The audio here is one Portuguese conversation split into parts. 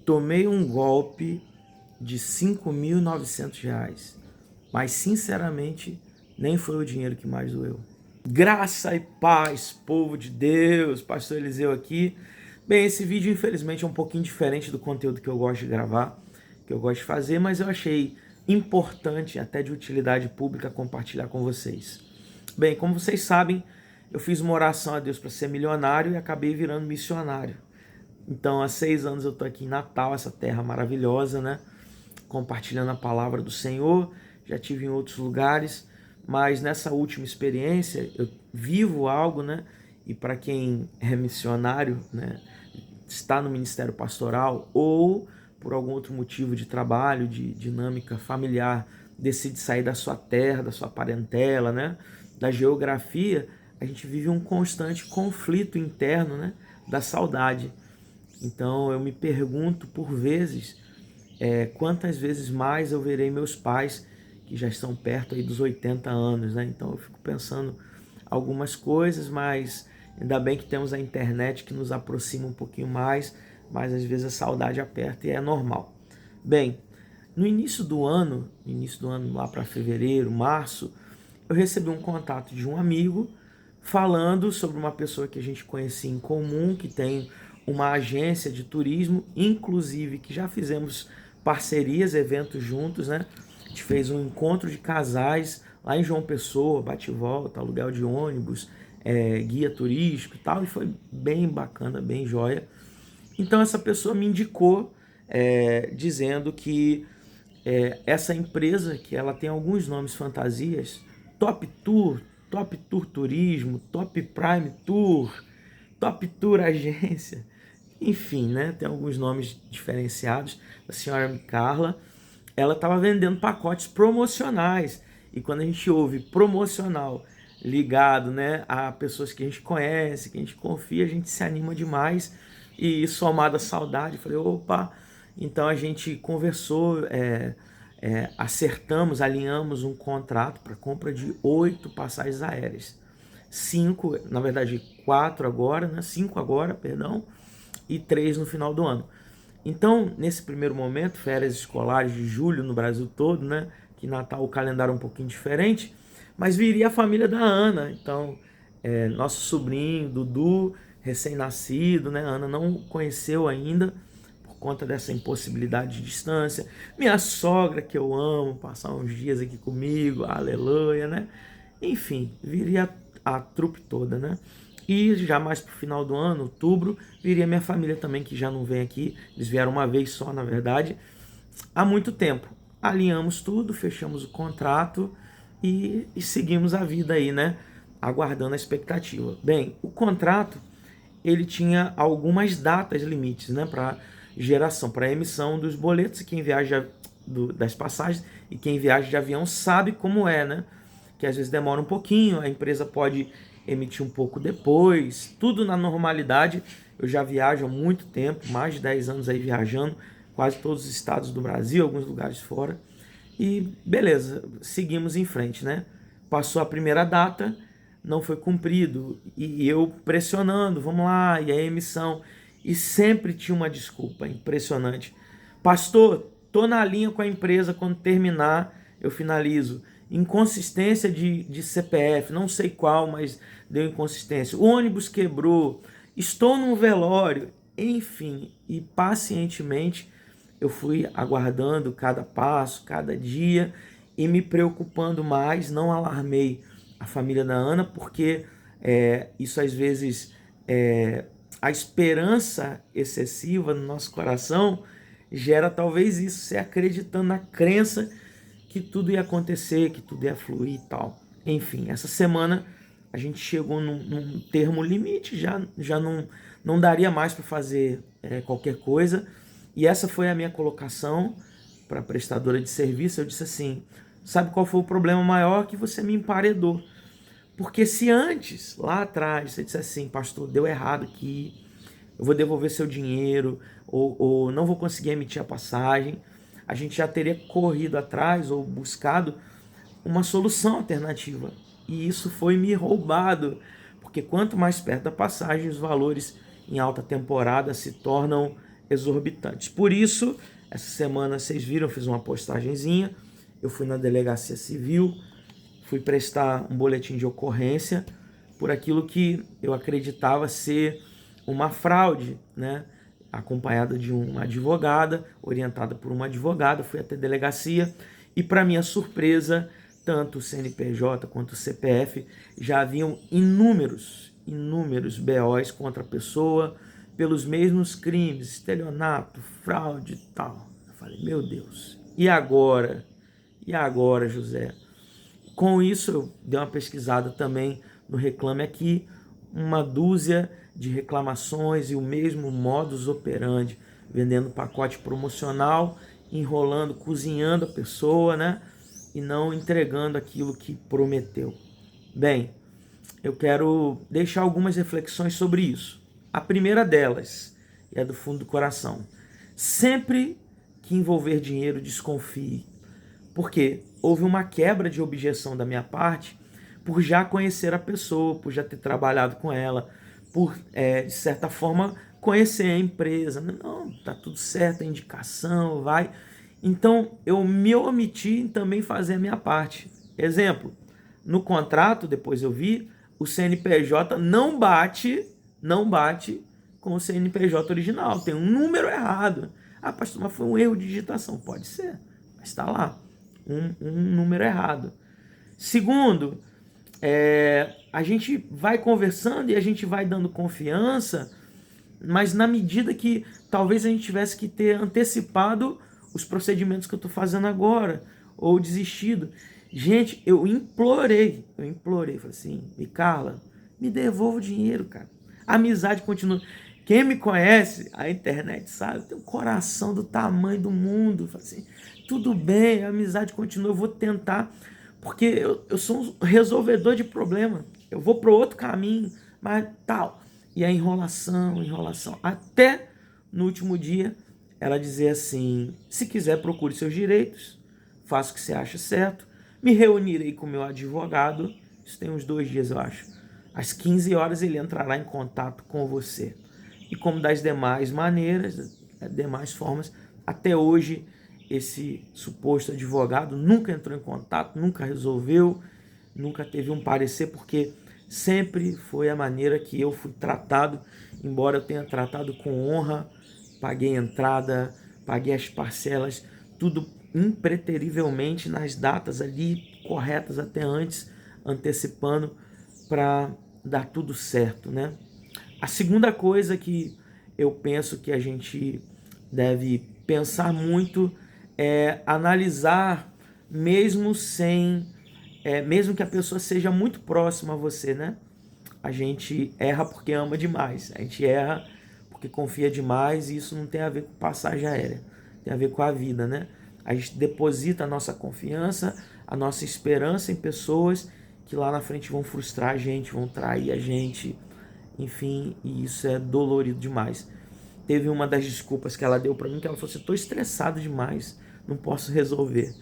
tomei um golpe de R$ 5.900, mas sinceramente nem foi o dinheiro que mais doeu. Graça e paz, povo de Deus, pastor Eliseu aqui. Bem, esse vídeo infelizmente é um pouquinho diferente do conteúdo que eu gosto de gravar, que eu gosto de fazer, mas eu achei importante, até de utilidade pública, compartilhar com vocês. Bem, como vocês sabem, eu fiz uma oração a Deus para ser milionário e acabei virando missionário. Então, há 6 anos eu estou aqui em Natal, essa terra maravilhosa, né? Compartilhando a palavra do Senhor. Já tive em outros lugares, mas nessa última experiência eu vivo algo, né? E para quem é missionário, né? Está no ministério pastoral ou por algum outro motivo de trabalho, de dinâmica familiar, decide sair da sua terra, da sua parentela, né? Da geografia, a gente vive um constante conflito interno, né? Da saudade. Então eu me pergunto por vezes, quantas vezes mais eu verei meus pais que já estão perto aí dos 80 anos, né? Então eu fico pensando algumas coisas, mas ainda bem que temos a internet que nos aproxima um pouquinho mais, mas às vezes a saudade aperta e é normal. Bem, no início do ano lá para fevereiro, março, eu recebi um contato de um amigo falando sobre uma pessoa que a gente conhecia em comum, que tem uma agência de turismo, inclusive que já fizemos parcerias, eventos juntos, né? A gente fez um encontro de casais lá em João Pessoa, bate e volta, aluguel de ônibus, guia turístico e tal, e foi bem bacana, bem joia. Então essa pessoa me indicou, dizendo que essa empresa, que ela tem alguns nomes fantasias, Top Tour Turismo, Top Prime Tour, Top Tour Agência, enfim, né? Tem alguns nomes diferenciados. A senhora Carla, ela estava vendendo pacotes promocionais. E quando a gente ouve promocional ligado, né, a pessoas que a gente conhece, que a gente confia, a gente se anima demais. E somado à saudade, falei, opa, então a gente conversou, acertamos, alinhamos um contrato para compra de 8 passagens aéreas. 5, na verdade 4 agora, né? 5 agora, perdão, e 3 no final do ano. Então, nesse primeiro momento, férias escolares de julho no Brasil todo, né? Que Natal o calendário é um pouquinho diferente, mas viria a família da Ana. Então, nosso sobrinho, Dudu, recém-nascido, né? A Ana não conheceu ainda, por conta dessa impossibilidade de distância. Minha sogra, que eu amo, passar uns dias aqui comigo, aleluia, né? Enfim, viria a trupe toda, né? E já mais pro final do ano, outubro, viria minha família também, que já não vem aqui. Eles vieram uma vez só, na verdade, há muito tempo. Alinhamos tudo, fechamos o contrato e seguimos a vida aí, né? Aguardando a expectativa. Bem, o contrato, ele tinha algumas datas limites, né? Para geração, para emissão dos boletos. E quem viaja das passagens e quem viaja de avião sabe como é, né? Que às vezes demora um pouquinho, a empresa pode emitir um pouco depois, tudo na normalidade. Eu já viajo há muito tempo, mais de 10 anos aí viajando, quase todos os estados do Brasil, alguns lugares fora. E beleza, seguimos em frente, né? Passou a primeira data, não foi cumprido, e eu pressionando, vamos lá, e a emissão. E sempre tinha uma desculpa impressionante. Pastor, tô na linha com a empresa, quando terminar eu finalizo. Inconsistência de CPF, não sei qual, mas deu inconsistência. O ônibus quebrou, estou num velório, enfim, e pacientemente eu fui aguardando cada passo, cada dia e me preocupando mais. Não alarmei a família da Ana, porque isso às vezes, a esperança excessiva no nosso coração gera talvez isso, você acreditando na crença que tudo ia acontecer, que tudo ia fluir e tal. Enfim, essa semana a gente chegou num termo limite, já não daria mais para fazer qualquer coisa. E essa foi a minha colocação para a prestadora de serviço. Eu disse assim, sabe qual foi o problema maior? Que você me emparedou. Porque se antes, lá atrás, você disse assim, pastor, deu errado aqui, eu vou devolver seu dinheiro, ou não vou conseguir emitir a passagem, a gente já teria corrido atrás ou buscado uma solução alternativa. E isso foi me roubado, porque quanto mais perto da passagem, os valores em alta temporada se tornam exorbitantes. Por isso, essa semana, vocês viram, eu fiz uma postagenzinha, eu fui na delegacia civil, fui prestar um boletim de ocorrência por aquilo que eu acreditava ser uma fraude, né? Acompanhada de uma advogada, orientada por uma advogada, fui até a delegacia e, para minha surpresa, tanto o CNPJ quanto o CPF já haviam inúmeros BOs contra a pessoa pelos mesmos crimes, estelionato, fraude e tal. Eu falei, meu Deus, e agora? E agora, José? Com isso, eu dei uma pesquisada também no Reclame Aqui, uma dúzia de reclamações e o mesmo modus operandi, vendendo pacote promocional, enrolando, cozinhando a pessoa, né? E não entregando aquilo que prometeu. Bem, eu quero deixar algumas reflexões sobre isso. A primeira delas é do fundo do coração. Sempre que envolver dinheiro, desconfie. Porque houve uma quebra de objeção da minha parte por já conhecer a pessoa, por já ter trabalhado com ela, por, de certa forma, conhecer a empresa. Não, tá tudo certo, a indicação, vai. Então, eu me omiti em também fazer a minha parte. Exemplo, no contrato, depois eu vi, o CNPJ não bate com o CNPJ original. Tem um número errado. Ah, pastor, mas foi um erro de digitação. Pode ser, mas está lá. Um número errado. Segundo, a gente vai conversando e a gente vai dando confiança, mas na medida que talvez a gente tivesse que ter antecipado os procedimentos que eu estou fazendo agora, ou desistido. Gente, eu implorei, falei assim, Carla, me devolva o dinheiro, cara. A amizade continua. Quem me conhece, a internet sabe, tem um coração do tamanho do mundo. Falei assim, tudo bem, a amizade continua, eu vou tentar, porque eu sou um resolvedor de problema. Eu vou para outro caminho, mas tal. E a enrolação, até no último dia, ela dizer assim, se quiser procure seus direitos, faça o que você acha certo, me reunirei com o meu advogado, isso tem uns 2 dias eu acho, às 15 horas ele entrará em contato com você. E como das demais maneiras, demais formas, até hoje esse suposto advogado nunca entrou em contato, nunca resolveu, nunca teve um parecer, porque sempre foi a maneira que eu fui tratado, embora eu tenha tratado com honra, paguei a entrada, paguei as parcelas, tudo impreterivelmente nas datas ali corretas até antes, antecipando para dar tudo certo, né? A segunda coisa que eu penso que a gente deve pensar muito é analisar, mesmo mesmo que a pessoa seja muito próxima a você, né? A gente erra porque ama demais, a gente erra porque confia demais e isso não tem a ver com passagem aérea, tem a ver com a vida, né? A gente deposita a nossa confiança, a nossa esperança em pessoas que lá na frente vão frustrar a gente, vão trair a gente, enfim, e isso é dolorido demais. Teve uma das desculpas que ela deu para mim, que ela falou assim, estou estressado demais, não posso resolver.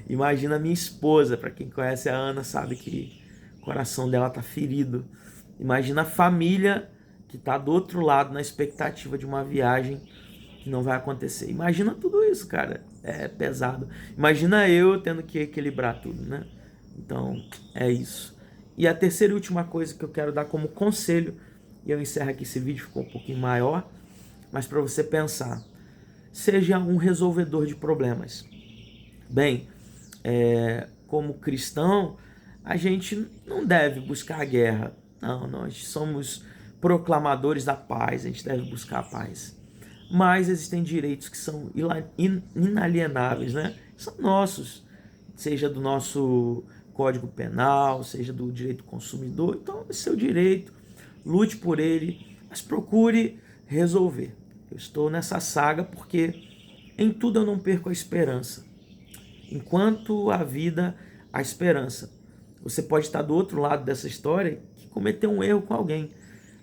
Imagina a minha esposa, para quem conhece a Ana sabe que o coração dela tá ferido. Imagina a família que tá do outro lado na expectativa de uma viagem que não vai acontecer. Imagina tudo isso, cara, é pesado. Imagina eu tendo que equilibrar tudo, né? Então, é isso. E a terceira e última coisa que eu quero dar como conselho, e eu encerro aqui, esse vídeo ficou um pouquinho maior, mas para você pensar, seja um resolvedor de problemas. Bem, como cristão, a gente não deve buscar a guerra. Não, nós somos proclamadores da paz, a gente deve buscar a paz. Mas existem direitos que são inalienáveis, né? São nossos, seja do nosso Código Penal, seja do direito do consumidor. Então, é seu direito, lute por ele, mas procure resolver. Eu estou nessa saga porque em tudo eu não perco a esperança. Enquanto a vida, a esperança. Você pode estar do outro lado dessa história que cometeu um erro com alguém,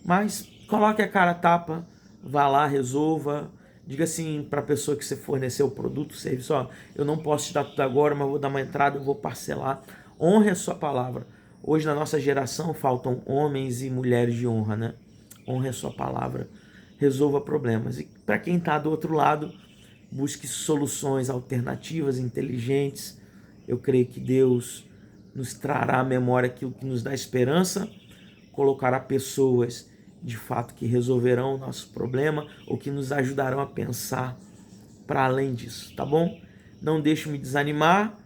mas coloque a cara a tapa, vá lá, resolva. Diga assim para a pessoa que você forneceu o produto, o serviço, ó, eu não posso te dar tudo agora, mas vou dar uma entrada, eu vou parcelar. Honre a sua palavra. Hoje na nossa geração faltam homens e mulheres de honra, né? Honre a sua palavra. resolva problemas. E para quem está do outro lado, busque soluções alternativas, inteligentes. Eu creio que Deus nos trará à memória aquilo que nos dá esperança, colocará pessoas de fato que resolverão o nosso problema ou que nos ajudarão a pensar para além disso, tá bom? Não deixe me desanimar,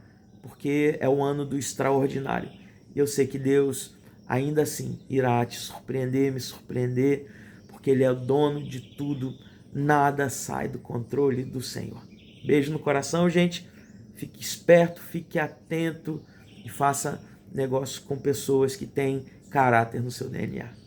porque é o ano do extraordinário. Eu sei que Deus ainda assim irá te surpreender, me surpreender, porque Ele é o dono de tudo, nada sai do controle do Senhor. Beijo no coração, gente. Fique esperto, fique atento e faça negócios com pessoas que têm caráter no seu DNA.